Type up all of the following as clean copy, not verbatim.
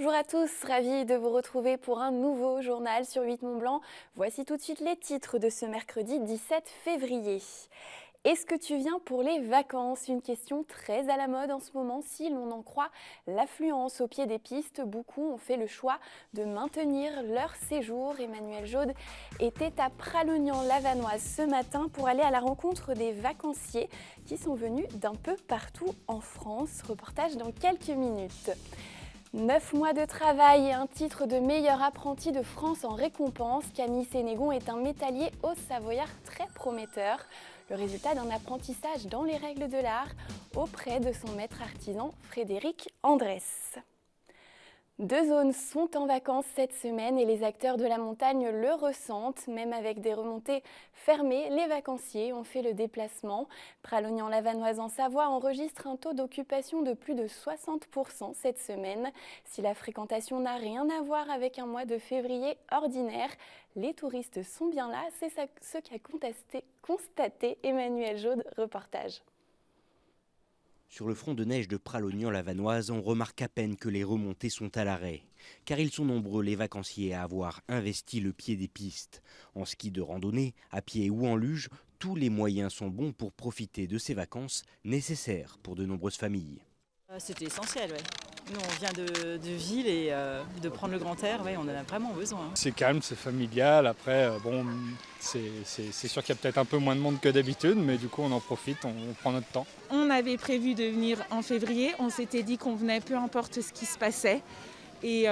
Bonjour à tous, ravie de vous retrouver pour un nouveau journal sur 8 Mont-Blanc. Voici tout de suite les titres de ce mercredi 17 février. Est-ce que tu viens pour les vacances? Une question très à la mode en ce moment si l'on en croit l'affluence au pied des pistes. Beaucoup ont fait le choix de maintenir leur séjour. Emmanuel Jaude était à Pralognan-Lavanoise ce matin pour aller à la rencontre des vacanciers qui sont venus d'un peu partout en France. Reportage dans quelques minutes. 9 mois de travail et un titre de meilleur apprenti de France en récompense. Camille Sénégon est un métallier haut-savoyard très prometteur. Le résultat d'un apprentissage dans les règles de l'art auprès de son maître artisan Frédéric Andrès. 2 zones sont en vacances cette semaine et les acteurs de la montagne le ressentent. Même avec des remontées fermées, les vacanciers ont fait le déplacement. Pralognan-Lavanoise en Savoie enregistre un taux d'occupation de plus de 60% cette semaine. Si la fréquentation n'a rien à voir avec un mois de février ordinaire, les touristes sont bien là. C'est ce qu'a constaté Emmanuel Jaude, reportage. Sur le front de neige de Pralognan-Lavanoise, on remarque à peine que les remontées sont à l'arrêt. Car ils sont nombreux les vacanciers à avoir investi le pied des pistes. En ski de randonnée, à pied ou en luge, tous les moyens sont bons pour profiter de ces vacances nécessaires pour de nombreuses familles. C'était essentiel, ouais. Nous on vient de ville et de prendre le grand air, ouais, on en a vraiment besoin. C'est calme, c'est familial, après c'est sûr qu'il y a peut-être un peu moins de monde que d'habitude, mais du coup on en profite, on prend notre temps. On avait prévu de venir en février, on s'était dit qu'on venait peu importe ce qui se passait. Et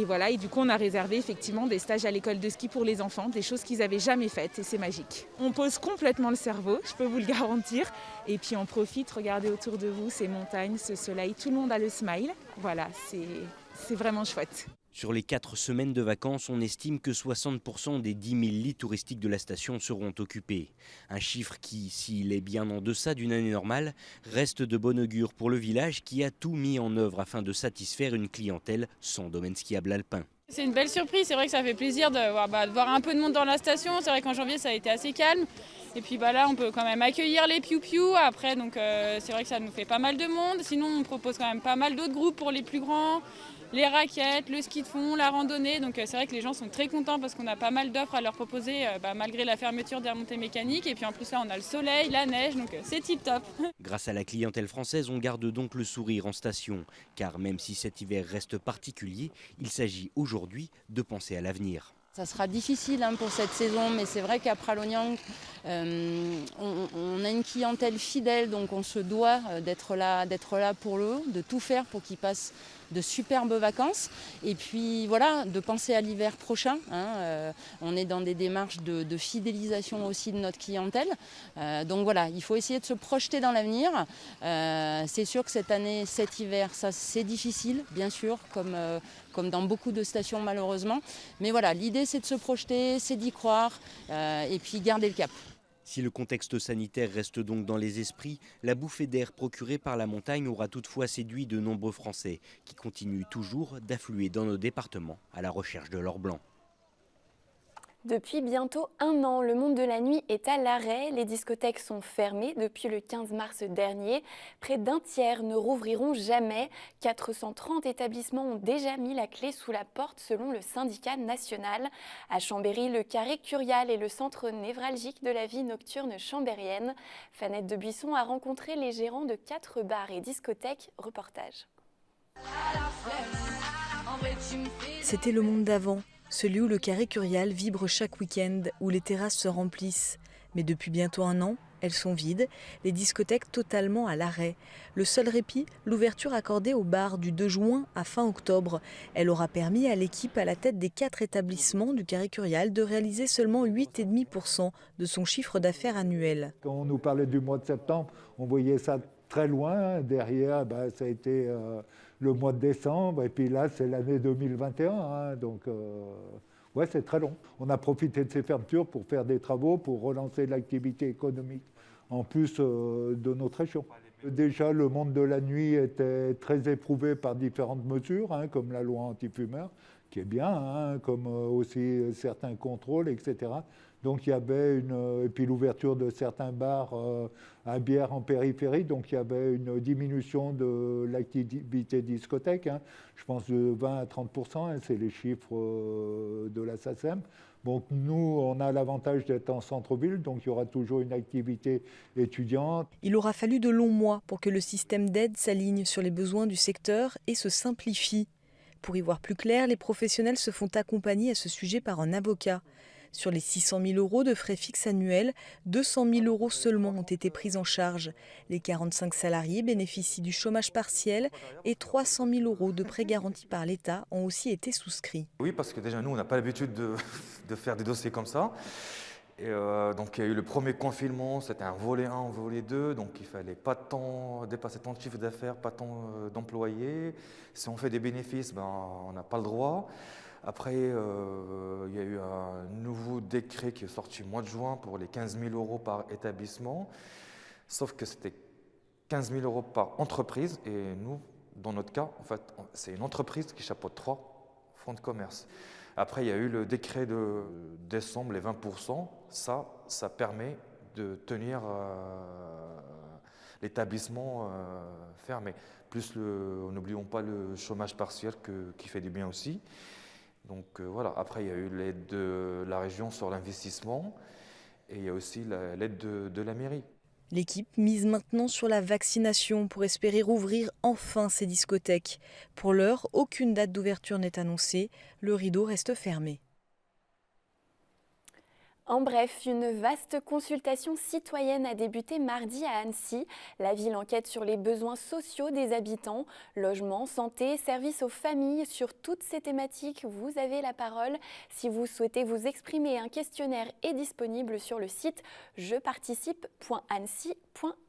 voilà, et du coup on a réservé effectivement des stages à l'école de ski pour les enfants, des choses qu'ils n'avaient jamais faites et c'est magique. On pose complètement le cerveau, je peux vous le garantir, et puis on profite, regardez autour de vous ces montagnes, ce soleil, tout le monde a le smile, voilà, c'est vraiment chouette. Sur les 4 semaines de vacances, on estime que 60% des 10 000 lits touristiques de la station seront occupés. Un chiffre qui, s'il est bien en deçà d'une année normale, reste de bon augure pour le village qui a tout mis en œuvre afin de satisfaire une clientèle sans domaine skiable alpin. C'est une belle surprise, c'est vrai que ça fait plaisir de voir un peu de monde dans la station. C'est vrai qu'en janvier ça a été assez calme. Et puis là on peut quand même accueillir les piou-piou après, donc c'est vrai que ça nous fait pas mal de monde. Sinon on propose quand même pas mal d'autres groupes pour les plus grands. Les raquettes, le ski de fond, la randonnée. Donc c'est vrai que les gens sont très contents parce qu'on a pas mal d'offres à leur proposer malgré la fermeture des remontées mécaniques. Et puis en plus là on a le soleil, la neige, donc c'est tip top. Grâce à la clientèle française, on garde donc le sourire en station. Car même si cet hiver reste particulier, il s'agit aujourd'hui de penser à l'avenir. Ça sera difficile pour cette saison, mais c'est vrai qu'à Pralognan, on a une clientèle fidèle, donc on se doit d'être là pour eux, de tout faire pour qu'ils passent de superbes vacances. Et puis voilà, de penser à l'hiver prochain. On est dans des démarches de fidélisation aussi de notre clientèle. Donc voilà, il faut essayer de se projeter dans l'avenir. C'est sûr que cette année, cet hiver, ça c'est difficile, bien sûr, comme dans beaucoup de stations malheureusement. Mais voilà, l'idée c'est de se projeter, c'est d'y croire et puis garder le cap. Si le contexte sanitaire reste donc dans les esprits, la bouffée d'air procurée par la montagne aura toutefois séduit de nombreux Français qui continuent toujours d'affluer dans nos départements à la recherche de l'or blanc. Depuis bientôt 1 an, le monde de la nuit est à l'arrêt. Les discothèques sont fermées depuis le 15 mars dernier. Près d'un tiers ne rouvriront jamais. 430 établissements ont déjà mis la clé sous la porte selon le syndicat national. À Chambéry, le Carré Curial est le centre névralgique de la vie nocturne chambérienne. Fanette de Buisson a rencontré les gérants de 4 bars et discothèques. Reportage. C'était le monde d'avant. Celui où le Carré Curial vibre chaque week-end, où les terrasses se remplissent. Mais depuis bientôt 1 an, elles sont vides, les discothèques totalement à l'arrêt. Le seul répit, l'ouverture accordée aux bars du 2 juin à fin octobre. Elle aura permis à l'équipe à la tête des 4 établissements du Carré Curial de réaliser seulement 8,5% de son chiffre d'affaires annuel. Quand on nous parlait du mois de septembre, on voyait ça très loin. Derrière, ça a été le mois de décembre, et puis là, c'est l'année 2021. Donc, ouais, c'est très long. On a profité de ces fermetures pour faire des travaux, pour relancer l'activité économique, en plus de notre région. Déjà, le monde de la nuit était très éprouvé par différentes mesures, comme la loi anti-fumeur, qui est bien, comme aussi certains contrôles, etc. Donc il y avait et puis l'ouverture de certains bars à bière en périphérie, donc il y avait une diminution de l'activité discothèque, hein. Je pense de 20 à 30%, hein, c'est les chiffres de la SACEM. Donc nous, on a l'avantage d'être en centre-ville, donc il y aura toujours une activité étudiante. Il aura fallu de longs mois pour que le système d'aide s'aligne sur les besoins du secteur et se simplifie. Pour y voir plus clair, les professionnels se font accompagner à ce sujet par un avocat. Sur les 600 000 € de frais fixes annuels, 200 000 € seulement ont été pris en charge. Les 45 salariés bénéficient du chômage partiel et 300 000 € de prêts garantis par l'État ont aussi été souscrits. Oui, parce que déjà nous, on n'a pas l'habitude de faire des dossiers comme ça. Et donc il y a eu le premier confinement, c'était un volet 1, volet 2, donc il fallait pas dépasser tant de chiffre d'affaires, pas tant d'employés. Si on fait des bénéfices, on n'a pas le droit. Après, il y a eu un nouveau décret qui est sorti au mois de juin pour les 15 000 € par établissement, sauf que c'était 15 000 € par entreprise, et nous, dans notre cas, en fait, c'est une entreprise qui chapeaute 3 fonds de commerce. Après, il y a eu le décret de décembre, les 20%, ça permet de tenir l'établissement fermé. Plus, n'oublions pas le chômage partiel qui fait du bien aussi. Donc voilà, après il y a eu l'aide de la région sur l'investissement et il y a aussi l'aide de la mairie. L'équipe mise maintenant sur la vaccination pour espérer rouvrir enfin ces discothèques. Pour l'heure, aucune date d'ouverture n'est annoncée, le rideau reste fermé. En bref, une vaste consultation citoyenne a débuté mardi à Annecy. La ville enquête sur les besoins sociaux des habitants, logement, santé, services aux familles. Sur toutes ces thématiques, vous avez la parole. Si vous souhaitez vous exprimer, un questionnaire est disponible sur le site jeparticipe.annecy.fr.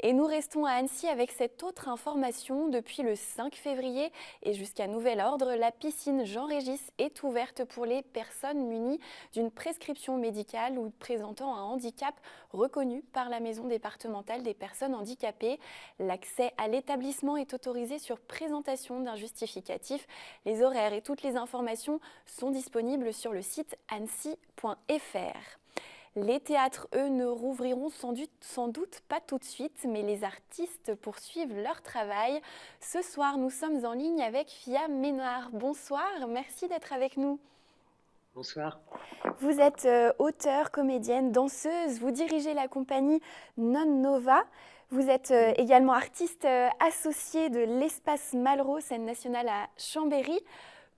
Et nous restons à Annecy avec cette autre information. Depuis le 5 février et jusqu'à nouvel ordre, la piscine Jean-Régis est ouverte pour les personnes munies d'une prescription médicale ou présentant un handicap reconnu par la Maison départementale des personnes handicapées. L'accès à l'établissement est autorisé sur présentation d'un justificatif. Les horaires et toutes les informations sont disponibles sur le site annecy.fr. Les théâtres, eux, ne rouvriront sans doute pas tout de suite, mais les artistes poursuivent leur travail. Ce soir, nous sommes en ligne avec Fia Ménard. Bonsoir, merci d'être avec nous. Bonsoir. Vous êtes auteure, comédienne, danseuse, vous dirigez la compagnie Non Nova. Vous êtes également artiste associée de l'Espace Malraux, scène nationale à Chambéry.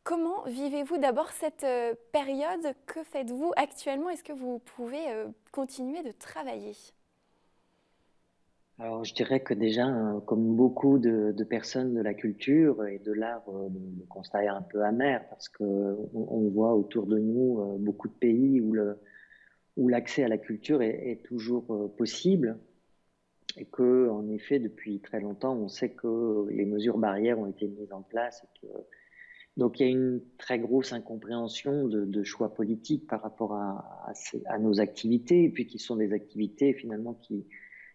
Comment vivez-vous d'abord cette période? Que faites-vous actuellement? Est-ce que vous pouvez continuer de travailler? Alors, je dirais que déjà, comme beaucoup de personnes de la culture et de l'art, le constat est un peu amer parce qu'on voit autour de nous beaucoup de pays où l'accès à la culture est toujours possible et que, en effet, depuis très longtemps, on sait que les mesures barrières ont été mises en place. Donc, il y a une très grosse incompréhension de choix politiques par rapport à nos activités, et puis qui sont des activités finalement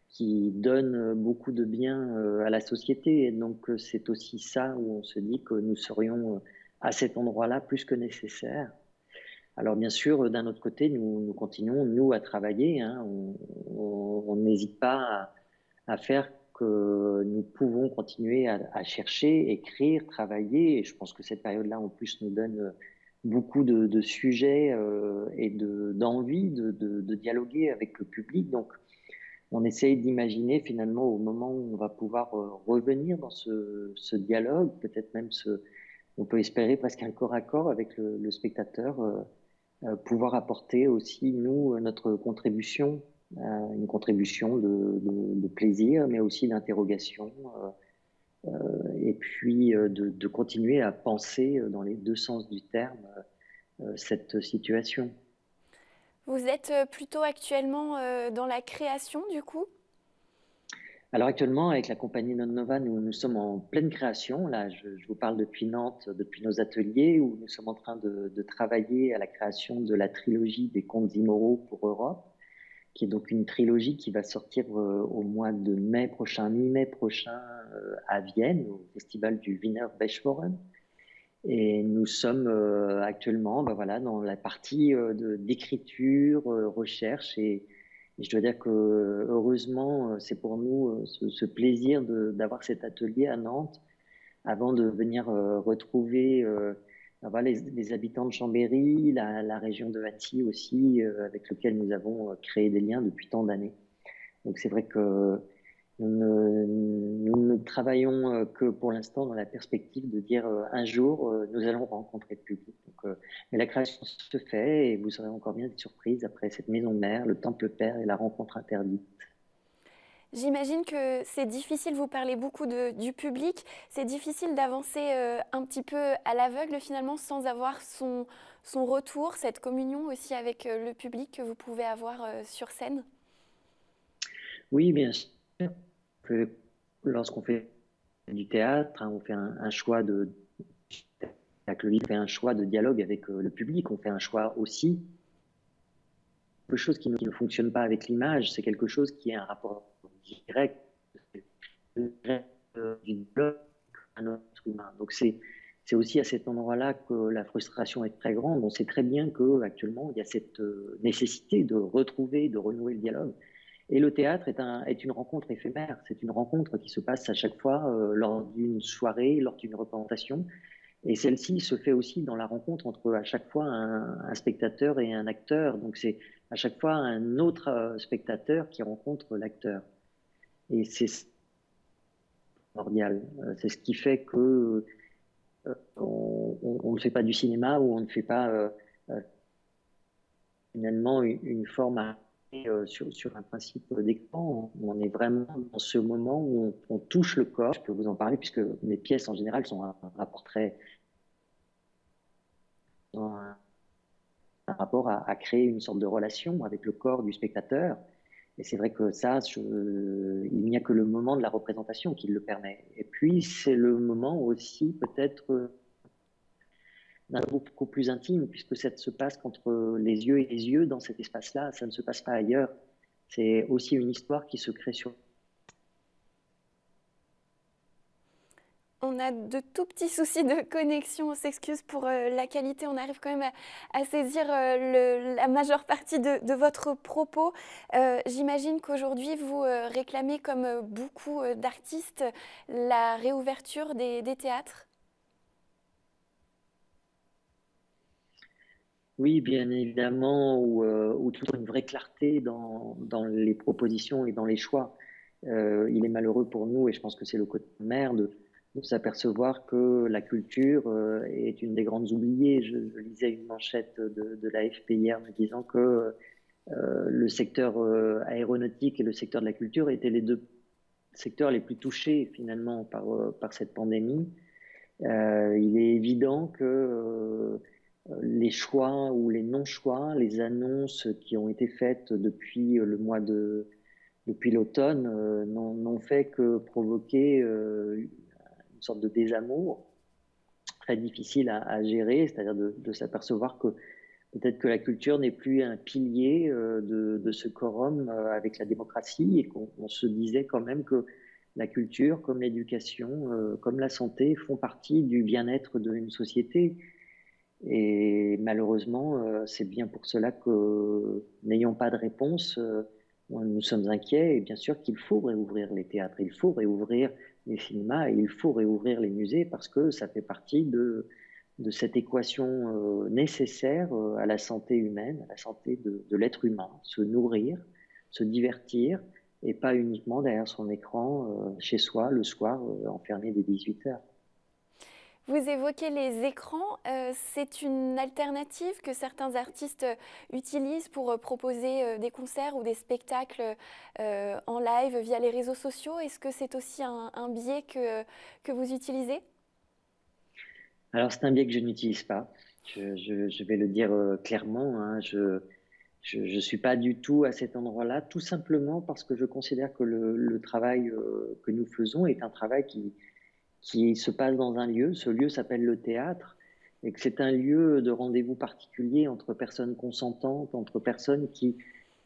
qui donnent beaucoup de bien à la société. Et donc, c'est aussi ça où on se dit que nous serions à cet endroit-là plus que nécessaires. Alors, bien sûr, d'un autre côté, nous continuons, nous, à travailler, hein. On n'hésite pas à faire que nous pouvons continuer à chercher, écrire, travailler. Et je pense que cette période-là, en plus, nous donne beaucoup de sujets et d'envie de dialoguer avec le public. Donc, on essaye d'imaginer finalement au moment où on va pouvoir revenir dans ce dialogue, peut-être même on peut espérer presque un corps à corps avec le spectateur, pouvoir apporter aussi, nous, notre contribution, une contribution de plaisir, mais aussi d'interrogation, et puis de continuer à penser dans les deux sens du terme cette situation. Vous êtes plutôt actuellement dans la création du coup? Alors actuellement, avec la compagnie Non Nova, nous sommes en pleine création. Là, je vous parle depuis Nantes, depuis nos ateliers, où nous sommes en train de travailler à la création de la trilogie des contes immoraux pour Europe, qui est donc une trilogie qui va sortir au mois de mai prochain, mi-mai prochain, à Vienne, au festival du Wiener Beschworen. Et nous sommes actuellement voilà, dans la partie d'écriture, recherche. Et je dois dire que heureusement, c'est pour nous ce plaisir d'avoir cet atelier à Nantes avant de venir retrouver voilà, les habitants de Chambéry, la région de Annecy aussi, avec lequel nous avons créé des liens depuis tant d'années. Donc c'est vrai que nous ne travaillons que pour l'instant dans la perspective de dire un jour nous allons rencontrer le public. Donc, mais la création se fait et vous aurez encore bien des surprises après cette maison mère, le temple père et la rencontre interdite. J'imagine que c'est difficile, vous parlez beaucoup du public, c'est difficile d'avancer un petit peu à l'aveugle finalement sans avoir son retour, cette communion aussi avec le public que vous pouvez avoir sur scène. Oui, bien sûr. Lorsqu'on fait du théâtre, on fait un choix de on fait un choix de dialogue avec le public, on fait un choix aussi. Quelque chose qui ne fonctionne pas avec l'image, c'est quelque chose qui est un rapport direct du dialogue à notre humain. Donc c'est aussi à cet endroit-là que la frustration est très grande. On sait très bien qu'actuellement, il y a cette nécessité de retrouver, de renouer le dialogue. Et le théâtre est une rencontre éphémère. C'est une rencontre qui se passe à chaque fois lors d'une soirée, lors d'une représentation. Et celle-ci se fait aussi dans la rencontre entre à chaque fois un spectateur et un acteur. Donc c'est à chaque fois un autre spectateur qui rencontre l'acteur. Et c'est primordial. C'est ce qui fait que on ne fait pas du cinéma ou on ne fait pas finalement une forme sur un principe d'écran. On est vraiment dans ce moment où on touche le corps. Je peux vous en parler puisque mes pièces en général sont un portrait, un rapport à créer une sorte de relation avec le corps du spectateur. Et c'est vrai que ça, il n'y a que le moment de la représentation qui le permet. Et puis, c'est le moment aussi peut-être d'un beaucoup plus intime, puisque ça se passe entre les yeux et les yeux dans cet espace-là. Ça ne se passe pas ailleurs. C'est aussi une histoire qui se crée sur... On a de tout petits soucis de connexion, on s'excuse pour la qualité, on arrive quand même à saisir la majeure partie de votre propos. J'imagine qu'aujourd'hui, vous réclamez, comme beaucoup d'artistes, la réouverture des théâtres. Oui, bien évidemment, ou toujours une vraie clarté dans les propositions et dans les choix. Il est malheureux pour nous, et je pense que c'est le côté maire, de s'apercevoir que la culture est une des grandes oubliées. Je lisais une manchette de l'AFP hier me disant que le secteur aéronautique et le secteur de la culture étaient les deux secteurs les plus touchés finalement par cette pandémie. Il est évident que les choix ou les non-choix, les annonces qui ont été faites depuis depuis l'automne n'ont fait que provoquer une sorte de désamour très difficile à gérer, c'est-à-dire de s'apercevoir que peut-être que la culture n'est plus un pilier de ce quorum avec la démocratie, et qu'on se disait quand même que la culture, comme l'éducation, comme la santé, font partie du bien-être d'une société. Et malheureusement, c'est bien pour cela que, n'ayant pas de réponse, nous sommes inquiets. Et bien sûr qu'il faut réouvrir les théâtres, il faut réouvrir les cinémas, et il faut réouvrir les musées, parce que ça fait partie de cette équation nécessaire à la santé humaine, à la santé de l'être humain. Se nourrir, se divertir, et pas uniquement derrière son écran, chez soi, le soir, enfermé dès 18h. Vous évoquez les écrans, c'est une alternative que certains artistes utilisent pour proposer des concerts ou des spectacles en live via les réseaux sociaux. Est-ce que c'est aussi un biais que vous utilisez ? Alors c'est un biais que je n'utilise pas, je vais le dire clairement, hein. Je ne suis pas du tout à cet endroit-là, tout simplement parce que je considère que le travail que nous faisons est un travail qui se passe dans un lieu. Ce lieu s'appelle le théâtre, et que c'est un lieu de rendez-vous particulier entre personnes consentantes, entre personnes qui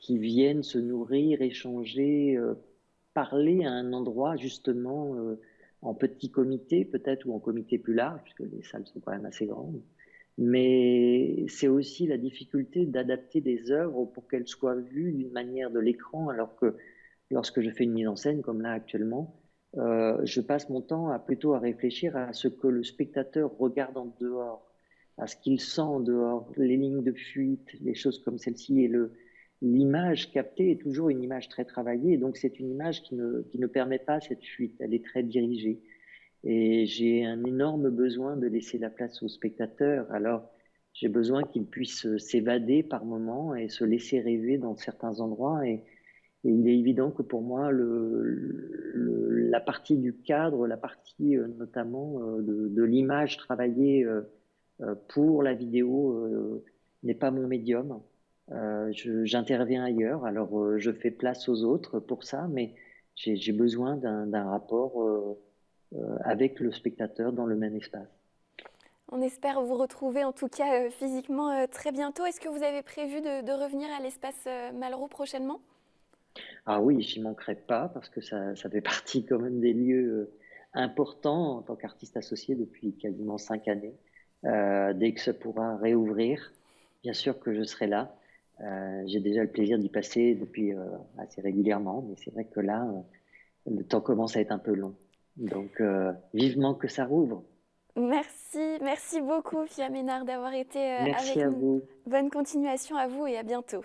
viennent se nourrir, échanger, parler à un endroit justement en petit comité peut-être ou en comité plus large, puisque les salles sont quand même assez grandes. Mais c'est aussi la difficulté d'adapter des œuvres pour qu'elles soient vues d'une manière de l'écran, alors que lorsque je fais une mise en scène, comme là actuellement, je passe mon temps plutôt à réfléchir à ce que le spectateur regarde en dehors, à ce qu'il sent en dehors, les lignes de fuite, les choses comme celle-ci. Et l'image captée est toujours une image très travaillée, et donc c'est une image qui ne permet pas cette fuite, elle est très dirigée. Et j'ai un énorme besoin de laisser la place au spectateur. Alors, j'ai besoin qu'il puisse s'évader par moments et se laisser rêver dans certains endroits. Et il est évident que pour moi, la partie du cadre, la partie notamment de l'image travaillée pour la vidéo n'est pas mon médium. J'interviens ailleurs. Alors, je fais place aux autres pour ça, mais j'ai besoin d'un rapport avec le spectateur dans le même espace. On espère vous retrouver en tout cas physiquement très bientôt. Est-ce que vous avez prévu de revenir à l'espace Malraux prochainement? Ah oui, j'y manquerai pas parce que ça fait partie quand même des lieux importants en tant qu'artiste associé depuis quasiment 5 années. Dès que ça pourra réouvrir, bien sûr que je serai là. J'ai déjà le plaisir d'y passer depuis assez régulièrement, mais c'est vrai que là, le temps commence à être un peu long. Donc, vivement que ça rouvre. Merci beaucoup, Pia Ménard, d'avoir été Merci avec à nous. vous. Bonne continuation à vous et à bientôt.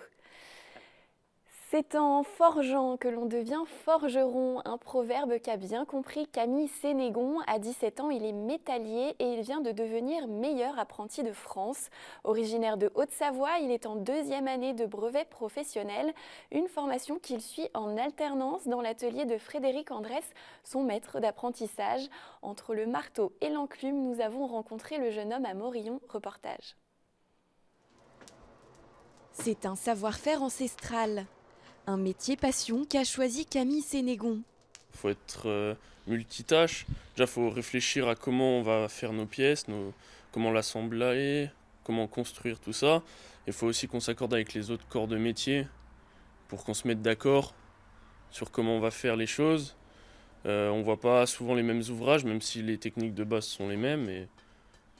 C'est en forgeant que l'on devient forgeron, un proverbe qu'a bien compris Camille Sénégon. À 17 ans, il est métallier et il vient de devenir meilleur apprenti de France. Originaire de Haute-Savoie, il est en 2e année de brevet professionnel, une formation qu'il suit en alternance dans l'atelier de Frédéric Andrès, son maître d'apprentissage. Entre le marteau et l'enclume, nous avons rencontré le jeune homme à Morillon. Reportage. C'est un savoir-faire ancestral. Un métier passion qu'a choisi Camille Sénégon. Il faut être multitâche. Déjà, il faut réfléchir à comment on va faire nos pièces, comment l'assembler, comment construire tout ça. Il faut aussi qu'on s'accorde avec les autres corps de métier pour qu'on se mette d'accord sur comment on va faire les choses. On ne voit pas souvent les mêmes ouvrages, même si les techniques de base sont les mêmes, et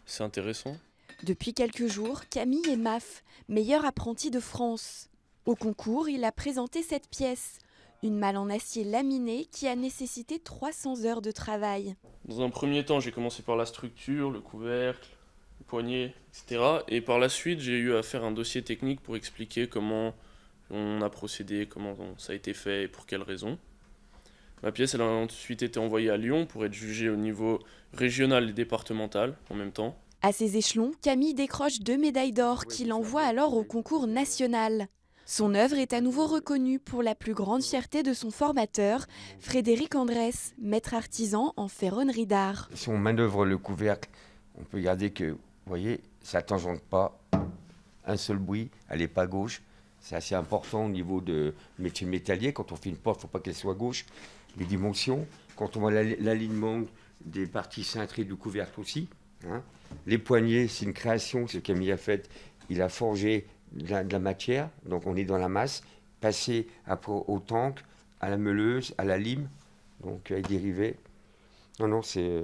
c'est intéressant. Depuis quelques jours, Camille est MAF, meilleur apprenti de France. Au concours, il a présenté cette pièce, une malle en acier laminé qui a nécessité 300 heures de travail. Dans un premier temps, j'ai commencé par la structure, le couvercle, le poignet, etc. Et par la suite, j'ai eu à faire un dossier technique pour expliquer comment on a procédé, comment ça a été fait et pour quelles raisons. Ma pièce elle a ensuite été envoyée à Lyon pour être jugée au niveau régional et départemental en même temps. À ces échelons, Camille décroche 2 médailles d'or qu'il envoie alors au concours national. Son œuvre est à nouveau reconnue pour la plus grande fierté de son formateur, Frédéric Andrès, maître artisan en ferronnerie d'art. Si on manœuvre le couvercle, on peut regarder que, vous voyez, ça ne tangente pas un seul bruit, elle n'est pas gauche. C'est assez important au niveau de métier métallier. Quand on fait une porte, il ne faut pas qu'elle soit gauche. Les dimensions, quand on voit l'alignement des parties cintrées du couvercle aussi. Hein. Les poignées, c'est une création, c'est ce que Camille a fait. Il a forgé de la matière, donc on est dans la masse, passé après au tank, à la meuleuse, à la lime, donc avec des rivets. Non, c'est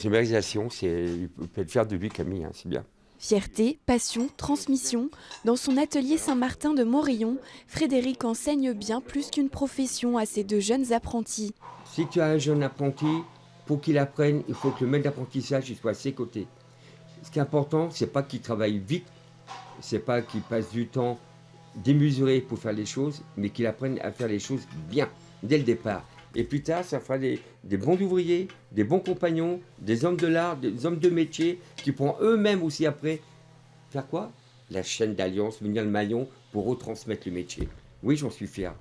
une réalisation, il peut être fier de lui, Camille, hein, c'est bien. Fierté, passion, transmission. Dans son atelier Saint-Martin de Morillon, Frédéric enseigne bien plus qu'une profession à ses 2 jeunes apprentis. Si tu as un jeune apprenti, pour qu'il apprenne, il faut que le maître d'apprentissage soit à ses côtés. Ce qui est important, c'est pas qu'il travaille vite, c'est pas qu'il passe du temps démesuré pour faire les choses, mais qu'il apprenne à faire les choses bien, dès le départ. Et plus tard, ça fera des bons ouvriers, des bons compagnons, des hommes de l'art, des hommes de métier, qui pourront eux-mêmes aussi après faire quoi? La chaîne d'alliance, venir le maillon pour retransmettre le métier. Oui, j'en suis fier.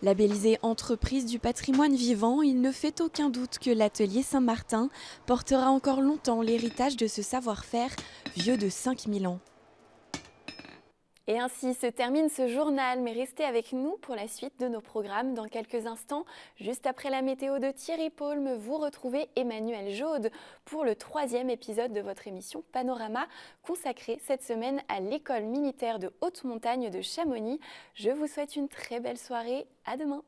Labellisé entreprise du patrimoine vivant, il ne fait aucun doute que l'atelier Saint-Martin portera encore longtemps l'héritage de ce savoir-faire vieux de 5000 ans. Et ainsi se termine ce journal, mais restez avec nous pour la suite de nos programmes. Dans quelques instants, juste après la météo de Thierry Paulme, vous retrouvez Emmanuel Jaude pour le 3e épisode de votre émission Panorama, consacrée cette semaine à l'école militaire de haute montagne de Chamonix. Je vous souhaite une très belle soirée, à demain.